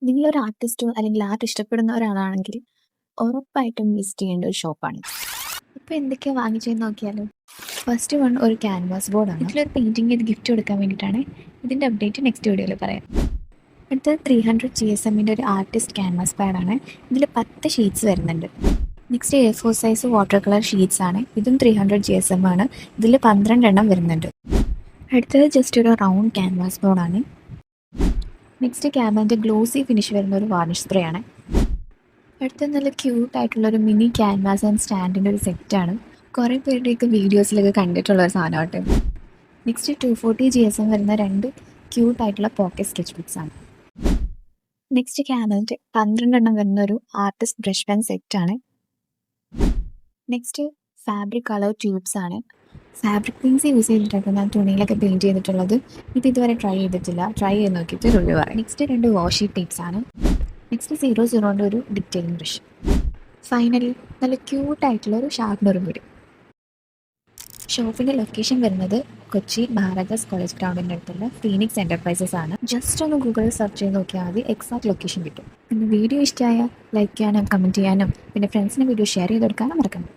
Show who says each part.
Speaker 1: നിങ്ങളൊരു ആർട്ടിസ്റ്റോ അല്ലെങ്കിൽ ആർട്ട് ഇഷ്ടപ്പെടുന്ന ഒരാളാണെങ്കിൽ ഉറപ്പായിട്ടും വിസിറ്റ് ചെയ്യേണ്ട ഒരു ഷോപ്പാണ്. ഇപ്പോൾ എന്തൊക്കെയാണ് വാങ്ങിച്ചതെന്ന് നോക്കിയാലോ. ഫസ്റ്റ് വൺ ഒരു ക്യാൻവാസ് ബോർഡാണ്. ഇതിലൊരു പെയിൻറ്റിങ് ചെയ്ത് ഗിഫ്റ്റ് കൊടുക്കാൻ വേണ്ടിയിട്ടാണ്. ഇതിൻ്റെ അപ്ഡേറ്റ് നെക്സ്റ്റ് വീഡിയോയിൽ പറയാം. അടുത്തത് 300 GSMൻ്റെ ഒരു ആർട്ടിസ്റ്റ് ക്യാൻവാസ് പാഡാണ്. ഇതിൽ 10 ഷീറ്റ്സ് വരുന്നുണ്ട്. Next A4 size water colour sheets ആണ്. ഇതും 300 GSM ആണ്. ഇതിൽ 12 എണ്ണം വരുന്നുണ്ട്. അടുത്തത് ജസ്റ്റ് ഒരു റൗണ്ട് ക്യാൻവാസ് ബോർഡാണ്. നെക്സ്റ്റ് ക്യാമൻ്റെ ഗ്ലോസി ഫിനിഷ് വരുന്ന ഒരു വാർണിഷ് സ്പ്രേ ആണ്. അടുത്ത നല്ല ക്യൂട്ടായിട്ടുള്ളൊരു മിനി ക്യാൻവാസ് ആൻഡ് സ്റ്റാൻഡിൻ്റെ ഒരു സെറ്റാണ്. കുറേ പേരുടെയൊക്കെ വീഡിയോസിലൊക്കെ കണ്ടിട്ടുള്ള ഒരു സാധനമായിട്ട്. നെക്സ്റ്റ് 240 GSM വരുന്ന 2 ക്യൂട്ടായിട്ടുള്ള പോക്കറ്റ് സ്കെച്ച് ബുക്സ് ആണ്. നെക്സ്റ്റ് ക്യാമൻ്റെ 12 എണ്ണം വരുന്ന ഒരു ആർട്ടിസ്റ്റ് ബ്രഷ് പെൻ സെറ്റാണ്. നെക്സ്റ്റ് ഫാബ്രിക് കളർ ട്യൂബ്സ് ആണ്. ഫാബ്രിക് പെയിൻസ് യൂസ് ചെയ്തിട്ടൊക്കെ ഞാൻ തുണിയിലൊക്കെ പെയിൻറ്റ് ചെയ്തിട്ടുള്ളത്. ഇതുവരെ ട്രൈ ചെയ്തിട്ടില്ല. ട്രൈ ചെയ്ത് നോക്കിയിട്ട് റിവ്യൂ പറയാം. നെക്സ്റ്റ് 2 വാഷി ടേപ്സ് ആണ്. നെക്സ്റ്റ് 00ൻ്റെ ഒരു ഡിറ്റെയിലിംഗ് ബ്രഷ്. ഫൈനലി നല്ല ക്യൂട്ടായിട്ടുള്ള ഒരു ഷാർപ്പ്നർ കൂടി. ഷോപ്പിൻ്റെ ലൊക്കേഷൻ വരുന്നത് കൊച്ചി മഹാരാജാസ് കോളേജ് ഗ്രൗണ്ടിൻ്റെ അടുത്തുള്ള ഫീനിക്സ് എൻ്റർപ്രൈസസ് ആണ്. ജസ്റ്റ് ഒന്ന് ഗൂഗിളിൽ സെർച്ച് ചെയ്ത് നോക്കിയാൽ മതി, എക്സാക്ട് ലൊക്കേഷൻ കിട്ടും. പിന്നെ വീഡിയോ ഇഷ്ടമായ ലൈക്ക് ചെയ്യാനും കമൻറ്റ് ചെയ്യാനും പിന്നെ ഫ്രണ്ട്സിന് വീഡിയോ ഷെയർ ചെയ്ത് കൊടുക്കാനും മറക്കണം.